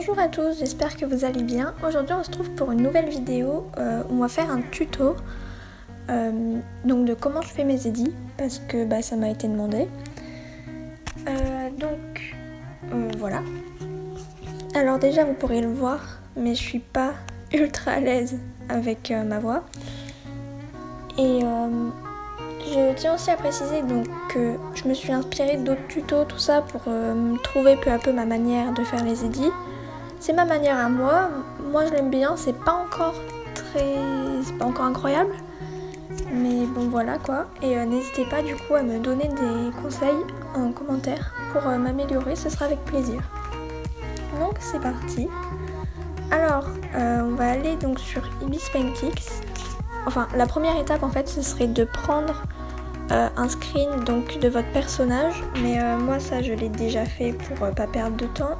Bonjour à tous, j'espère que vous allez bien. Aujourd'hui on se trouve pour une nouvelle vidéo où on va faire un tuto donc de comment je fais mes édits parce que ça m'a été demandé. Voilà. Alors déjà vous pourrez le voir, mais je suis pas ultra à l'aise avec ma voix. Et je tiens aussi à préciser donc que je me suis inspirée d'autres tutos, tout ça, pour trouver peu à peu ma manière de faire les édits. C'est ma manière à moi je l'aime bien, c'est pas encore incroyable, mais bon voilà quoi. Et n'hésitez pas du coup à me donner des conseils en commentaire pour m'améliorer, ce sera avec plaisir. Donc c'est parti. Alors on va aller donc sur Ibis Paintix. Enfin la première étape en fait ce serait de prendre un screen donc de votre personnage, mais moi ça je l'ai déjà fait pour pas perdre de temps.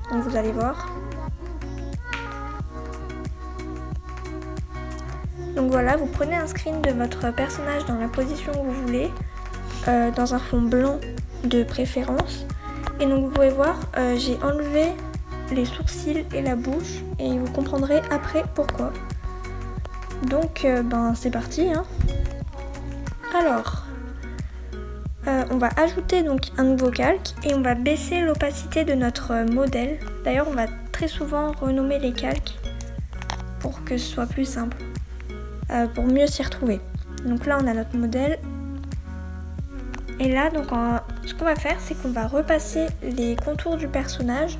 Donc vous allez voir. Donc voilà, vous prenez un screen de votre personnage dans la position que vous voulez, dans un fond blanc de préférence. Et donc vous pouvez voir, j'ai enlevé les sourcils et la bouche et vous comprendrez après pourquoi. Donc c'est parti hein. Alors, on va ajouter donc un nouveau calque et on va baisser l'opacité de notre modèle. D'ailleurs on va très souvent renommer les calques pour que ce soit plus simple, pour mieux s'y retrouver. Donc là on a notre modèle et là donc ce qu'on va faire c'est qu'on va repasser les contours du personnage,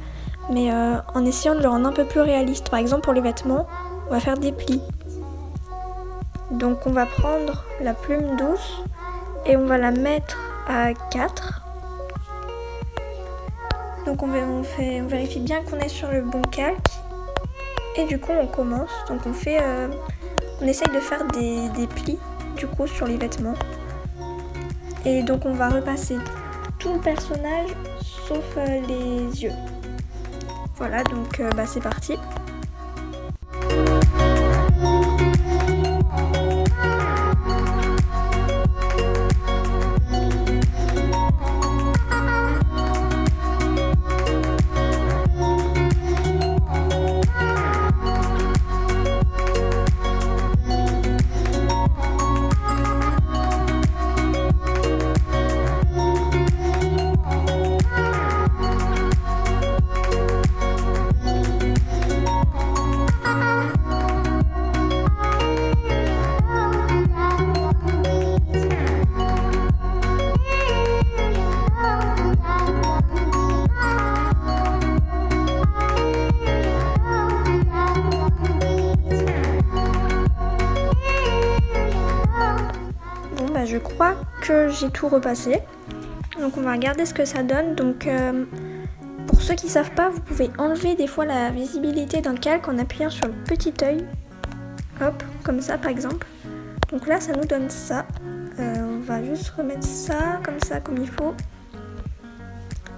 mais en essayant de le rendre un peu plus réaliste. Par exemple pour les vêtements on va faire des plis. Donc on va prendre la plume douce et on va la mettre à 4. Donc on vérifie bien qu'on est sur le bon calque. Et du coup on commence. Donc on essaye de faire des plis du coup sur les vêtements. Et donc on va repasser tout le personnage sauf les yeux. Voilà donc c'est parti. Je crois que j'ai tout repassé. Donc on va regarder ce que ça donne. Donc pour ceux qui ne savent pas, vous pouvez enlever des fois la visibilité d'un calque en appuyant sur le petit œil. Hop, comme ça par exemple. Donc là ça nous donne ça. On va juste remettre ça, comme il faut.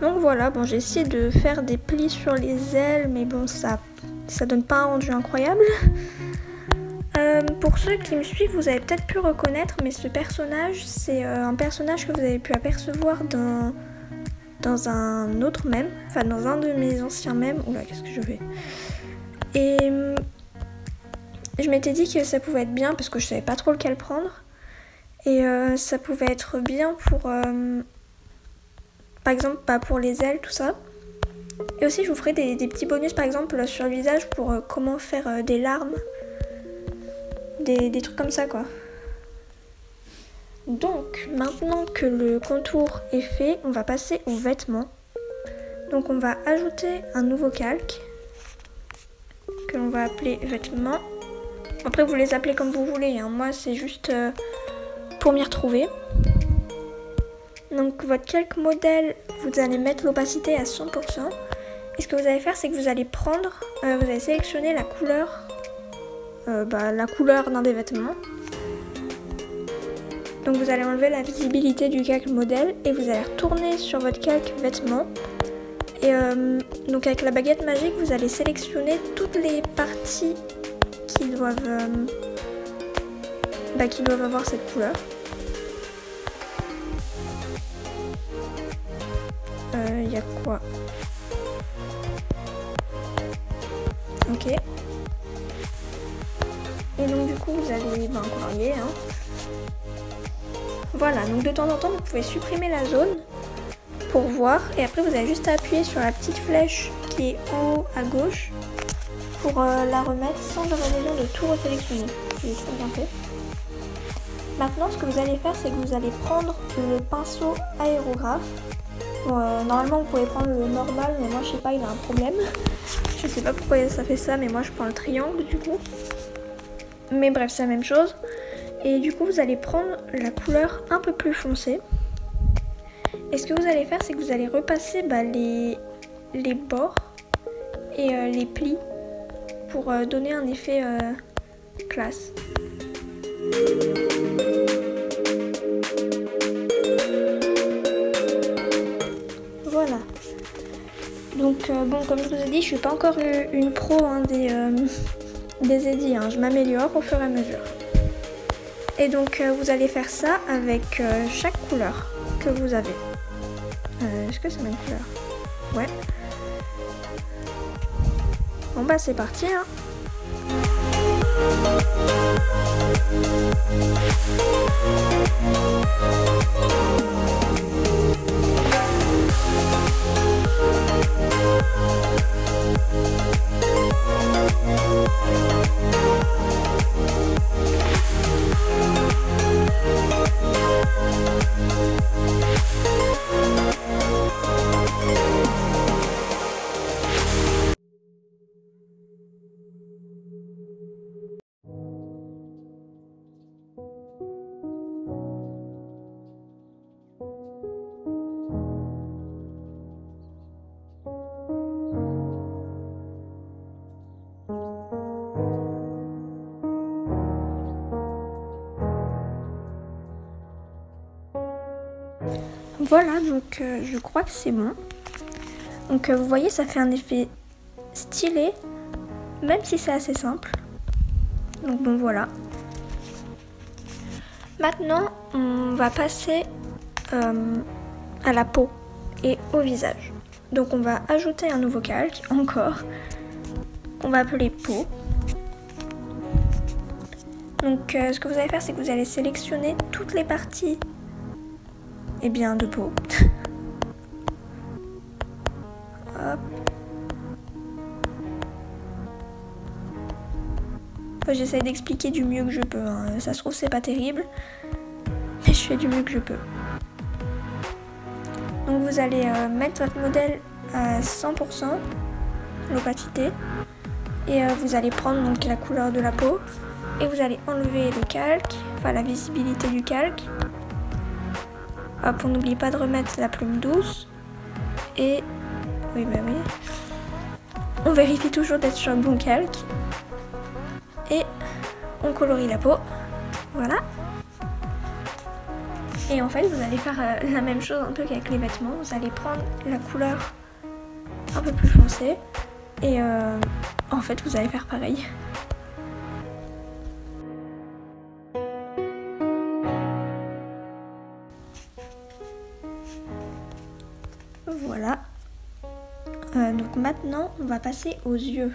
Donc voilà, bon j'ai essayé de faire des plis sur les ailes, mais bon ça donne pas un rendu incroyable. Pour ceux qui me suivent, vous avez peut-être pu reconnaître, mais ce personnage, c'est un personnage que vous avez pu apercevoir dans un autre mème, enfin dans un de mes anciens mèmes. Oula, qu'est-ce que je fais? Et je m'étais dit que ça pouvait être bien parce que je savais pas trop lequel prendre. Et ça pouvait être bien pour, par exemple, pour les ailes, tout ça. Et aussi, je vous ferai des petits bonus, par exemple, sur le visage pour comment faire des larmes. Des trucs comme ça quoi. Donc maintenant que le contour est fait, on va passer aux vêtements. Donc on va ajouter un nouveau calque que l'on va appeler vêtements. Après vous les appelez comme vous voulez hein. Moi c'est juste pour m'y retrouver. Donc votre calque modèle, vous allez mettre l'opacité à 100%. Et ce que vous allez faire c'est que vous allez prendre, vous allez sélectionner la couleur d'un des vêtements. Donc vous allez enlever la visibilité du calque modèle et vous allez retourner sur votre calque vêtements. Et donc avec la baguette magique, vous allez sélectionner toutes les parties qui doivent avoir cette couleur. Il y a quoi? Ok. Et donc du coup vous allez colorier. Hein. Voilà, donc de temps en temps vous pouvez supprimer la zone pour voir. Et après vous avez juste à appuyer sur la petite flèche qui est en haut à gauche pour la remettre sans avoir besoin de tout resélectionner. C'est très bien fait. Maintenant ce que vous allez faire, c'est que vous allez prendre le pinceau aérographe. Bon, normalement vous pouvez prendre le normal, mais moi je sais pas, il a un problème. Je sais pas pourquoi ça fait ça, mais moi je prends le triangle du coup. Mais bref, c'est la même chose. Et du coup vous allez prendre la couleur un peu plus foncée. Et ce que vous allez faire, c'est que vous allez repasser les bords et les plis pour donner un effet classe. Voilà. Donc bon, comme je vous ai dit, je suis pas encore une pro hein, des édits, hein. Je m'améliore au fur et à mesure. Et donc vous allez faire ça avec chaque couleur que vous avez. Est-ce que c'est la même couleur? Ouais. Bon bah c'est parti hein. Voilà, donc je crois que c'est bon. Donc vous voyez, ça fait un effet stylé, même si c'est assez simple. Donc bon, voilà. Maintenant, on va passer à la peau et au visage. Donc on va ajouter un nouveau calque, encore. On va appeler peau. Donc ce que vous allez faire, c'est que vous allez sélectionner toutes les parties de peau. Hop. J'essaie d'expliquer du mieux que je peux, hein. Ça se trouve c'est pas terrible, mais je fais du mieux que je peux. Donc vous allez mettre votre modèle à 100% l'opacité et vous allez prendre donc la couleur de la peau et vous allez enlever le calque, enfin la visibilité du calque. Hop, on n'oublie pas de remettre la plume douce et oui on vérifie toujours d'être sur le bon calque et on colorie la peau, voilà. Et en fait vous allez faire la même chose un peu qu'avec les vêtements, vous allez prendre la couleur un peu plus foncée et en fait vous allez faire pareil. Voilà. Donc maintenant on va passer aux yeux.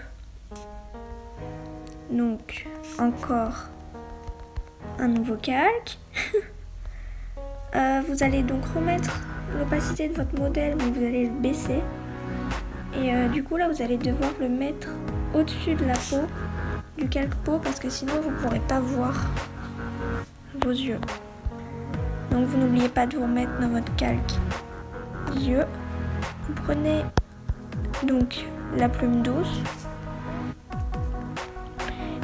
Donc encore un nouveau calque. Vous allez donc remettre l'opacité de votre modèle, mais vous allez le baisser. Et du coup là vous allez devoir le mettre au-dessus de la peau, du calque peau, parce que sinon vous ne pourrez pas voir vos yeux. Donc vous n'oubliez pas de vous remettre dans votre calque yeux. Vous prenez donc la plume douce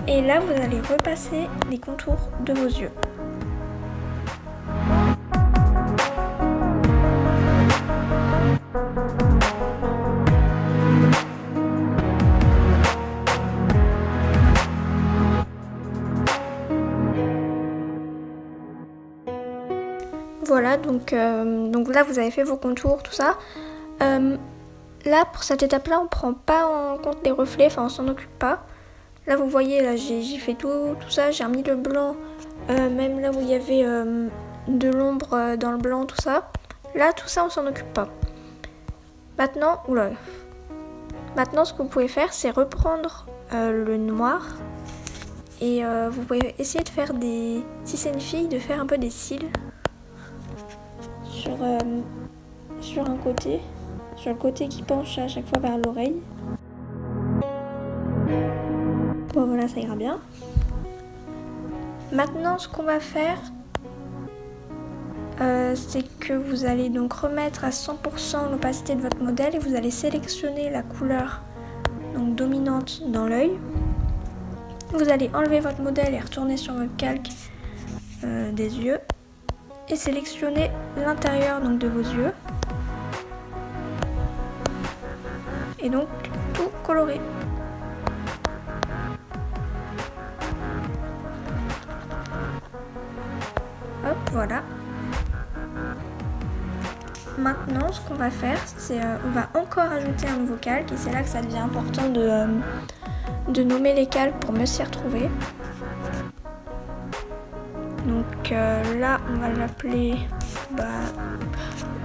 et là vous allez repasser les contours de vos yeux. Voilà, donc là vous avez fait vos contours, tout ça. Là pour cette étape là on prend pas en compte les reflets, enfin on s'en occupe pas. Là vous voyez, là j'ai fait tout ça, j'ai remis le blanc, même là où il y avait de l'ombre dans le blanc, tout ça. Là tout ça on s'en occupe pas. Maintenant ce que vous pouvez faire, c'est reprendre le noir. Et vous pouvez essayer de faire des... Si c'est une fille, de faire un peu des cils sur un côté. Sur le côté qui penche à chaque fois vers l'oreille. Bon voilà, ça ira bien. Maintenant, ce qu'on va faire, c'est que vous allez donc remettre à 100% l'opacité de votre modèle et vous allez sélectionner la couleur donc dominante dans l'œil. Vous allez enlever votre modèle et retourner sur votre calque des yeux et sélectionner l'intérieur donc de vos yeux et donc tout colorer. Hop, voilà. Maintenant, ce qu'on va faire, c'est on va encore ajouter un nouveau calque et c'est là que ça devient important de nommer les calques pour mieux s'y retrouver. Donc là, on va l'appeler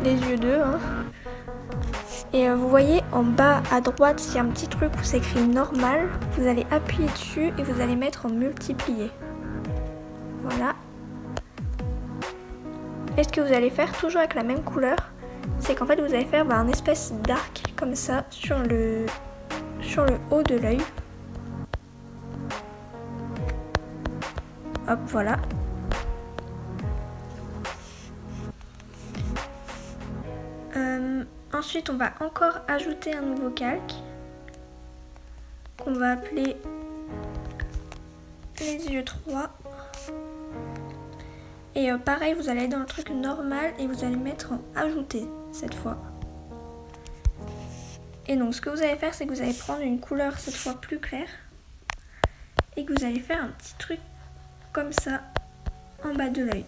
les yeux 2. Hein. Et vous voyez en bas à droite, il y a un petit truc où c'est écrit normal. Vous allez appuyer dessus et vous allez mettre en multiplié. Voilà. Et ce que vous allez faire, toujours avec la même couleur, c'est qu'en fait vous allez faire un espèce d'arc comme ça sur le haut de l'œil. Hop, voilà. Ensuite, on va encore ajouter un nouveau calque qu'on va appeler les yeux 3. Et pareil, vous allez aller dans le truc normal et vous allez mettre en ajouter cette fois. Et donc ce que vous allez faire, c'est que vous allez prendre une couleur cette fois plus claire et que vous allez faire un petit truc comme ça en bas de l'œil.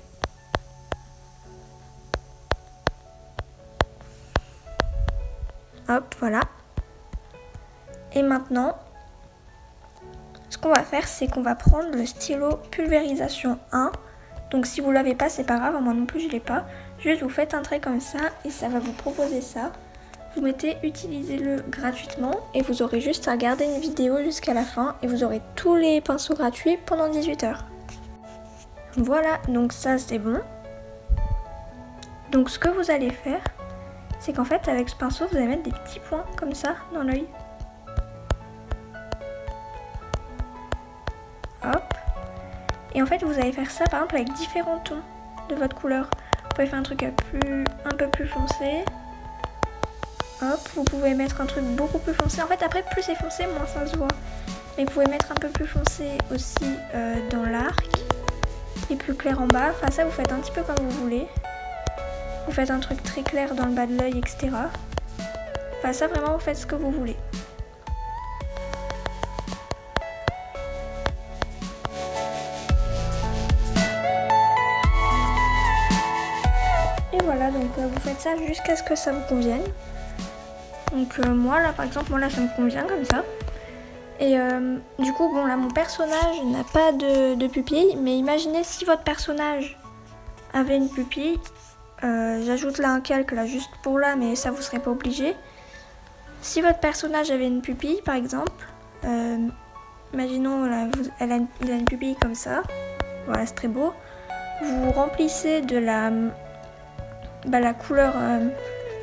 Hop, voilà. Et maintenant, ce qu'on va faire, c'est qu'on va prendre le stylo pulvérisation 1. Donc si vous l'avez pas, c'est pas grave, moi non plus je l'ai pas. Juste vous faites un trait comme ça et ça va vous proposer ça. Vous mettez utilisez-le gratuitement et vous aurez juste à regarder une vidéo jusqu'à la fin et vous aurez tous les pinceaux gratuits pendant 18 heures. Voilà, donc ça c'est bon. Donc ce que vous allez faire, c'est qu'en fait avec ce pinceau vous allez mettre des petits points comme ça dans l'œil. Hop. Et en fait vous allez faire ça par exemple avec différents tons de votre couleur. Vous pouvez faire un truc un peu plus foncé. Hop, vous pouvez mettre un truc beaucoup plus foncé. En fait après plus c'est foncé, moins ça se voit. Mais vous pouvez mettre un peu plus foncé aussi dans l'arc. Et plus clair en bas. Enfin ça vous faites un petit peu comme vous voulez. Vous faites un truc très clair dans le bas de l'œil, etc. Enfin ça vraiment vous faites ce que vous voulez. Et voilà, donc vous faites ça jusqu'à ce que ça vous convienne. Donc moi là par exemple, ça me convient comme ça. Et du coup bon là mon personnage n'a pas de pupille, mais imaginez si votre personnage avait une pupille, j'ajoute là un calque là juste pour là, mais ça vous serez pas obligé. Si votre personnage avait une pupille par exemple, imaginons là, il a une pupille comme ça, voilà c'est très beau. Vous remplissez de la couleur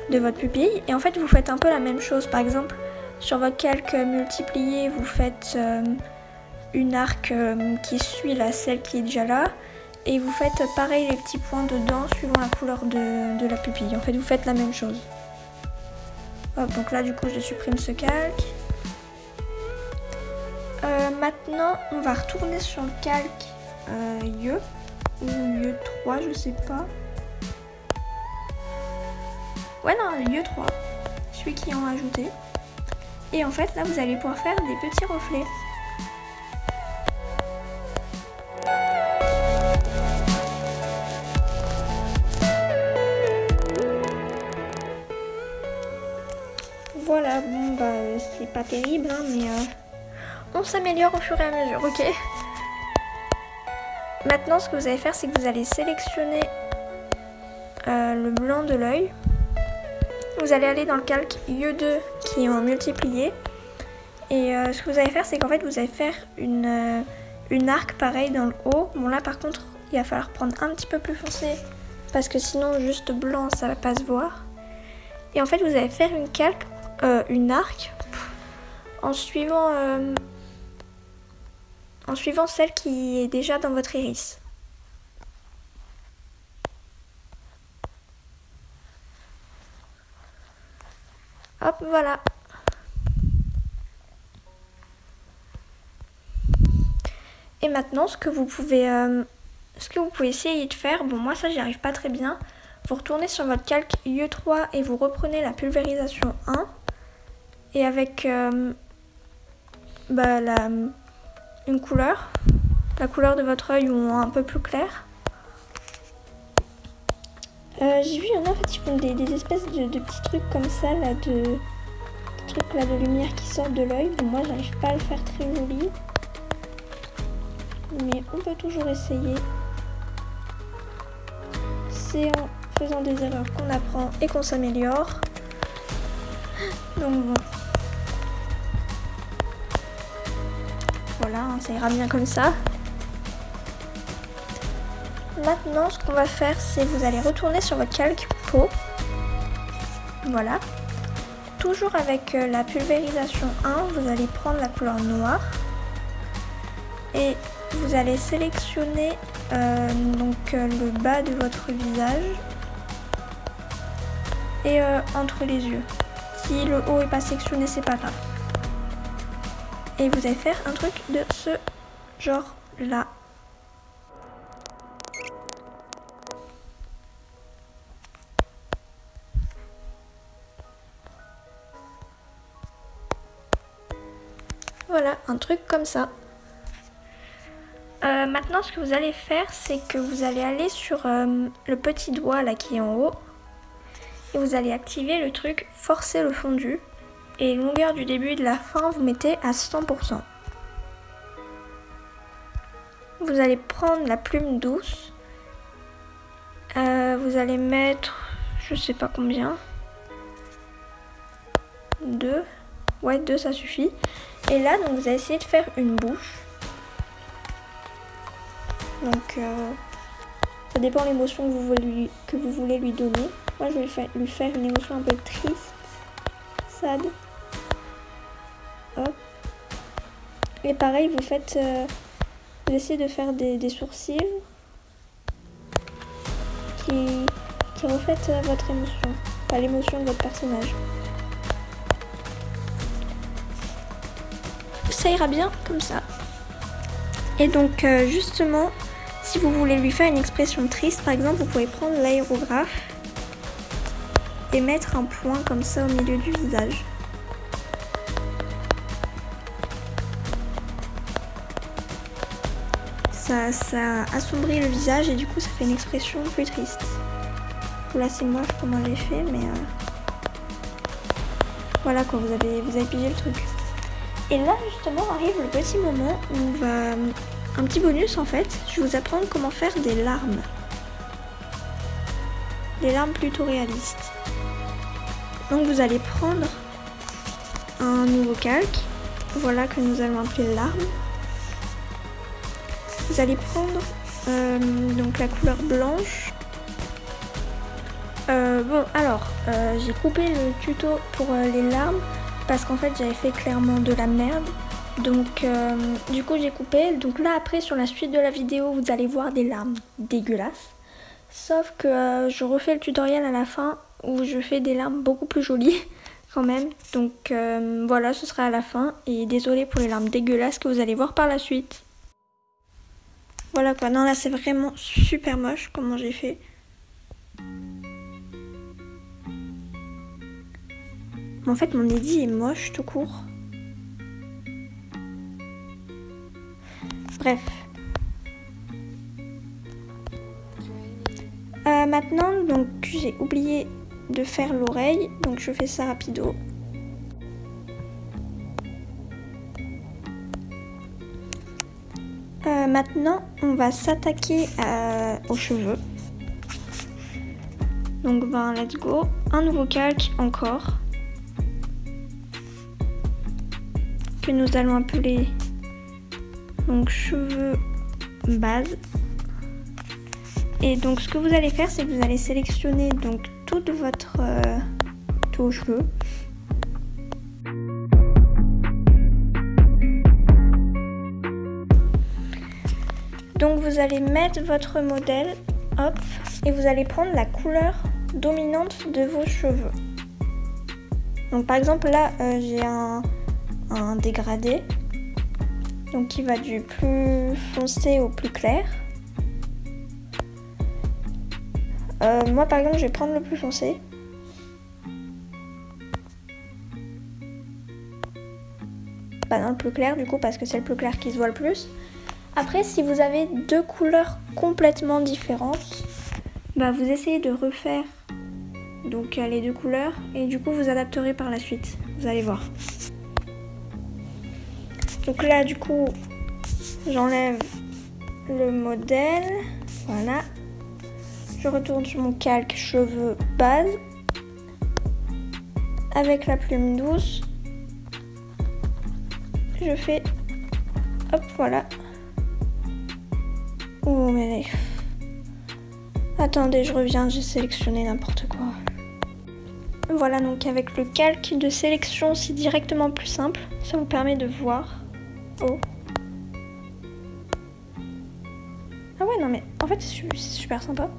de votre pupille et en fait vous faites un peu la même chose. Par exemple sur votre calque multiplié vous faites une arc qui suit celle qui est déjà là et vous faites pareil les petits points dedans suivant la couleur de la pupille. En fait vous faites la même chose. Hop, donc là du coup je supprime ce calque. Maintenant on va retourner sur le calque yeux ou yeux 3, je sais pas. Ouais non, le yeux 3, celui qui en a ajouté. Et en fait là vous allez pouvoir faire des petits reflets. Voilà, bon c'est pas terrible hein, mais on s'améliore au fur et à mesure, ok. Maintenant ce que vous allez faire, c'est que vous allez sélectionner le blanc de l'œil. Vous allez aller dans le calque yeux 2 qui est en multiplié Et ce que vous allez faire, c'est qu'en fait vous allez faire une arc pareil dans le haut. Bon là par contre il va falloir prendre un petit peu plus foncé parce que sinon juste blanc ça va pas se voir. Et en fait vous allez faire une arc en suivant celle qui est déjà dans votre iris. Hop, voilà. Et maintenant, ce que vous pouvez essayer de faire, bon moi ça j'y arrive pas très bien, vous retournez sur votre calque IE3 et vous reprenez la pulvérisation 1 et avec une couleur, la couleur de votre œil ou un peu plus clair. J'ai vu, il y en a en fait, ils font des espèces de petits trucs comme ça, là, de lumière qui sortent de l'œil. Bon, moi, j'arrive pas à le faire très joli. Mais on peut toujours essayer. C'est en faisant des erreurs qu'on apprend et qu'on s'améliore. Donc bon. Voilà, ça ira bien comme ça. Maintenant, ce qu'on va faire, c'est vous allez retourner sur votre calque peau. Voilà. Toujours avec la pulvérisation 1, vous allez prendre la couleur noire. Et vous allez sélectionner le bas de votre visage. Et entre les yeux. Si le haut n'est pas sélectionné, c'est pas grave. Et vous allez faire un truc de ce genre-là. Voilà, un truc comme ça. Maintenant, ce que vous allez faire, c'est que vous allez aller sur le petit doigt là qui est en haut. Et vous allez activer le truc forcer le fondu. Et longueur du début et de la fin, vous mettez à 100%. Vous allez prendre la plume douce. Vous allez mettre, je sais pas combien. 2. Ouais, 2 ça suffit. Et là, donc, vous allez essayer de faire une bouche. Donc, ça dépend de l'émotion que vous voulez lui donner. Moi, je vais lui faire une émotion un peu triste, sad. Hop. Et pareil, vous essayez de faire des sourcils qui reflètent votre émotion, enfin l'émotion de votre personnage. Ça ira bien comme ça. Et donc justement, si vous voulez lui faire une expression triste, par exemple, vous pouvez prendre l'aérographe et mettre un point comme ça au milieu du visage. Ça assombrit le visage et du coup ça fait une expression plus triste. Là c'est moche comment j'ai fait, mais voilà quoi, vous avez pigé le truc. Et là justement arrive le petit moment où on va... Un petit bonus en fait, je vais vous apprendre comment faire des larmes. Des larmes plutôt réalistes. Donc vous allez prendre un nouveau calque, voilà que nous allons appeler larmes. Vous allez prendre donc la couleur blanche. J'ai coupé le tuto pour les larmes parce qu'en fait j'avais fait clairement de la merde. Donc du coup j'ai coupé. Donc là après sur la suite de la vidéo vous allez voir des larmes dégueulasses. Sauf que je refais le tutoriel à la fin où je fais des larmes beaucoup plus jolies quand même. Donc voilà, ce sera à la fin. Et désolée pour les larmes dégueulasses que vous allez voir par la suite. Voilà quoi, non là c'est vraiment super moche comment j'ai fait. En fait mon édit est moche tout court. Bref. Maintenant donc j'ai oublié de faire l'oreille, donc je fais ça rapido. Maintenant, on va s'attaquer aux cheveux. Donc, let's go. Un nouveau calque encore. que nous allons appeler donc cheveux base. Et donc ce que vous allez faire, c'est que vous allez sélectionner donc toute votre tous vos cheveux. Donc vous allez mettre votre modèle, hop, et vous allez prendre la couleur dominante de vos cheveux. Donc par exemple là j'ai un dégradé, donc qui va du plus foncé au plus clair. Moi par exemple je vais prendre le plus foncé. Bah non, le plus clair du coup parce que c'est le plus clair qui se voit le plus. Après si vous avez deux couleurs complètement différentes, bah vous essayez de refaire donc les deux couleurs et du coup vous adapterez par la suite, vous allez voir. Donc là du coup j'enlève le modèle, voilà. Je retourne sur mon calque cheveux base avec la plume douce. Je fais hop voilà. Oh mais attendez, je reviens, j'ai sélectionné n'importe quoi. Voilà, donc avec le calque de sélection, c'est directement plus simple. Ça vous permet de voir. Oh. Ah ouais, non mais en fait c'est super sympa.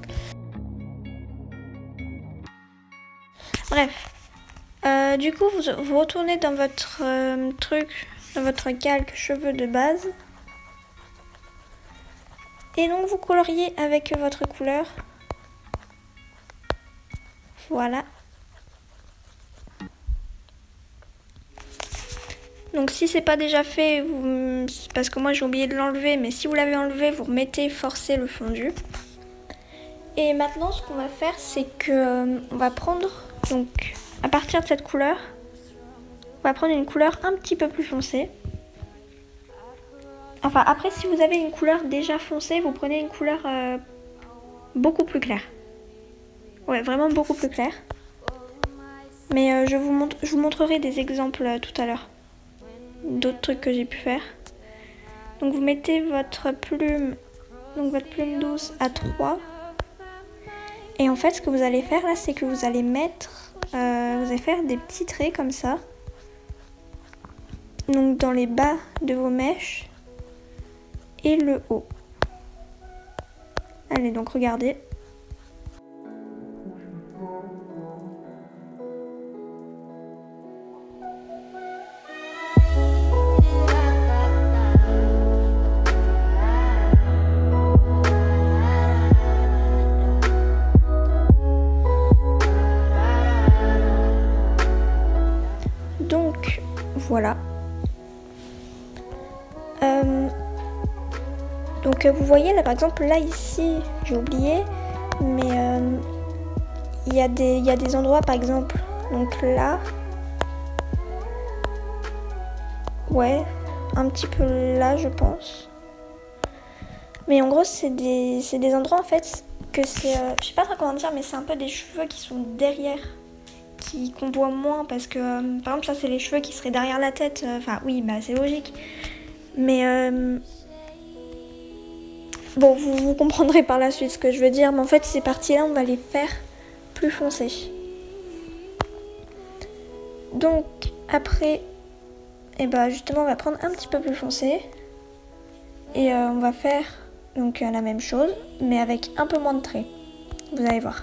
Bref. Du coup, vous retournez dans votre truc, dans votre calque cheveux de base. Et donc vous coloriez avec votre couleur. Voilà. Donc si c'est pas déjà fait, parce que moi j'ai oublié de l'enlever, mais si vous l'avez enlevé, vous remettez forcer le fondu. Et maintenant ce qu'on va faire, c'est que on va prendre, donc à partir de cette couleur, on va prendre une couleur un petit peu plus foncée. Enfin après si vous avez une couleur déjà foncée, vous prenez une couleur beaucoup plus claire. Ouais, vraiment beaucoup plus claire. Mais je vous montrerai des exemples tout à l'heure. D'autres trucs que j'ai pu faire. Donc vous mettez votre plume douce à 3. Et en fait ce que vous allez faire là, c'est que vous allez mettre, vous allez faire des petits traits comme ça. Donc dans les bas de vos mèches et le haut. Allez donc regardez. Donc voilà. Donc vous voyez là par exemple là ici j'ai oublié, mais il y a des endroits par exemple, donc là, ouais, un petit peu là je pense. Mais en gros c'est des endroits en fait que c'est, je sais pas trop comment dire, mais c'est un peu des cheveux qui sont derrière, qu'on voit moins parce que par exemple ça c'est les cheveux qui seraient derrière la tête, enfin oui bah c'est logique. Mais bon, vous comprendrez par la suite ce que je veux dire, mais en fait ces parties-là, on va les faire plus foncées. Donc après, justement, on va prendre un petit peu plus foncé et on va faire donc la même chose, mais avec un peu moins de traits. Vous allez voir.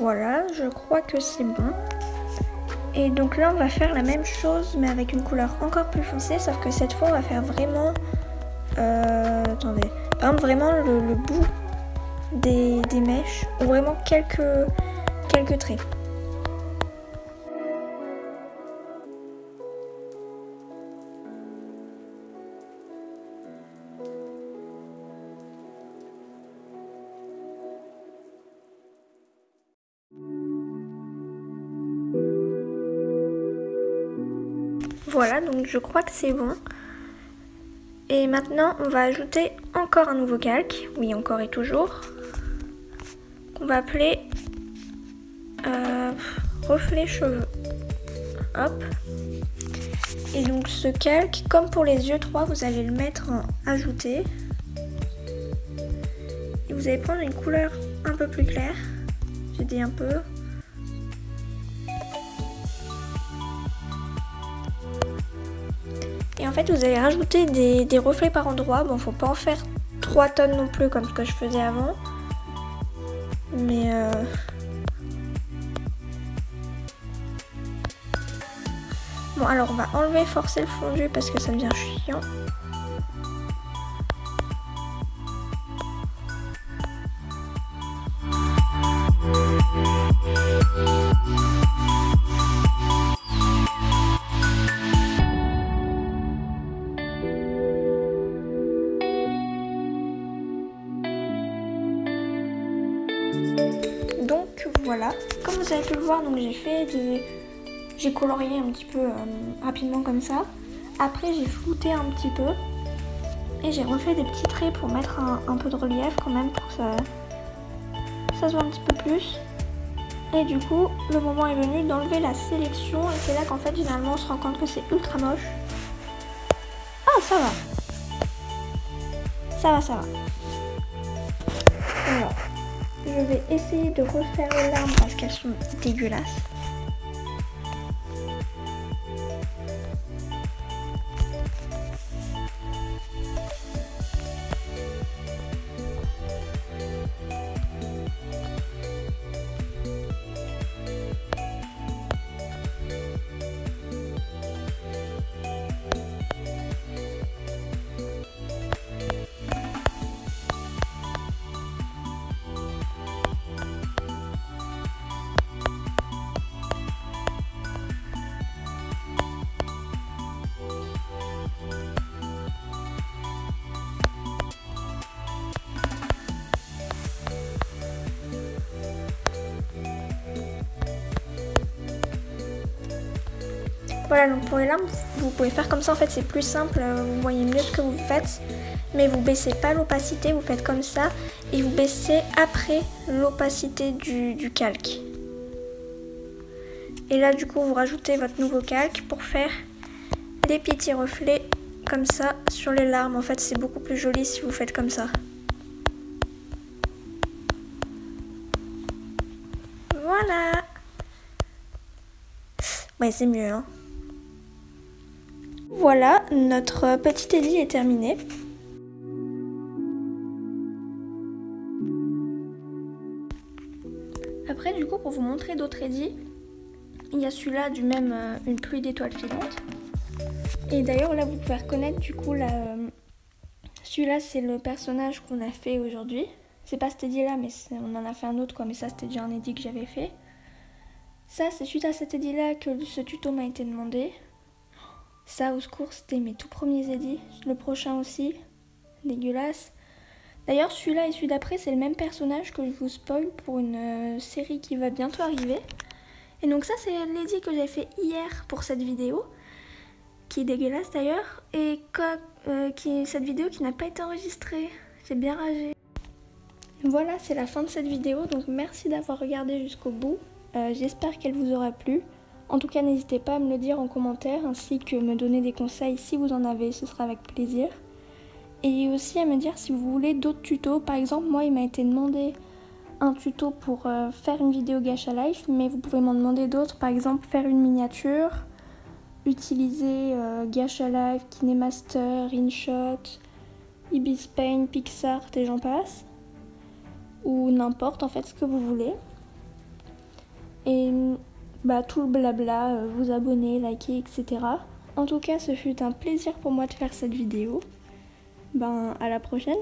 Voilà, je crois que c'est bon. Et donc là, on va faire la même chose, mais avec une couleur encore plus foncée, sauf que cette fois, on va faire vraiment... attendez. Par exemple, vraiment le bout des mèches, ou vraiment quelques traits. Voilà, donc je crois que c'est bon. Et maintenant, on va ajouter encore un nouveau calque. Oui, encore et toujours. Qu'on va appeler reflet cheveux. Hop. Et donc ce calque, comme pour les yeux 3, vous allez le mettre en ajouter. Et vous allez prendre une couleur un peu plus claire. J'ai dit un peu. Et en fait, vous allez rajouter des reflets par endroit. Bon, faut pas en faire 3 tonnes non plus comme ce que je faisais avant. Mais bon, alors on va enlever forcer le fondu parce que ça devient chiant. Donc voilà, comme vous avez pu le voir, donc j'ai colorié un petit peu rapidement comme ça. Après j'ai flouté un petit peu et j'ai refait des petits traits pour mettre un peu de relief quand même pour que ça se voit un petit peu plus. Et du coup le moment est venu d'enlever la sélection et c'est là qu'en fait finalement on se rend compte que c'est ultra moche. Ah ça va. Ça va. Alors, je vais essayer de refaire les larmes parce qu'elles sont dégueulasses. Voilà, donc pour les larmes, vous pouvez faire comme ça, en fait c'est plus simple, vous voyez mieux ce que vous faites, mais vous baissez pas l'opacité, vous faites comme ça, et vous baissez après l'opacité du calque. Et là du coup vous rajoutez votre nouveau calque pour faire des petits reflets comme ça sur les larmes, en fait c'est beaucoup plus joli si vous faites comme ça. Voilà. Ouais, c'est mieux, hein. Voilà, notre petit édit est terminé. Après, du coup, pour vous montrer d'autres édits, il y a celui-là du même Une pluie d'étoiles filantes. Et d'ailleurs, là, vous pouvez reconnaître, du coup, celui-là, c'est le personnage qu'on a fait aujourd'hui. C'est pas cet édit-là, mais on en a fait un autre, quoi. Mais ça, c'était déjà un édit que j'avais fait. Ça, c'est suite à cet édit-là que ce tuto m'a été demandé. Ça, au secours, c'était mes tout premiers édits. Le prochain aussi, dégueulasse. D'ailleurs, celui-là et celui d'après, c'est le même personnage que je vous spoil pour une série qui va bientôt arriver. Et donc ça, c'est l'édit que j'ai fait hier pour cette vidéo, qui est dégueulasse d'ailleurs, et cette vidéo qui n'a pas été enregistrée. J'ai bien ragé. Voilà, c'est la fin de cette vidéo, donc merci d'avoir regardé jusqu'au bout. J'espère qu'elle vous aura plu. En tout cas, n'hésitez pas à me le dire en commentaire, ainsi que me donner des conseils si vous en avez, ce sera avec plaisir. Et aussi à me dire si vous voulez d'autres tutos. Par exemple, moi, il m'a été demandé un tuto pour faire une vidéo Gacha Life, mais vous pouvez m'en demander d'autres. Par exemple, faire une miniature, utiliser Gacha Life, KineMaster, InShot, Ibis Paint, PixArt et j'en passe. Ou n'importe, en fait, ce que vous voulez. Et tout le blabla, vous abonner, liker, etc. En tout cas, ce fut un plaisir pour moi de faire cette vidéo. À la prochaine!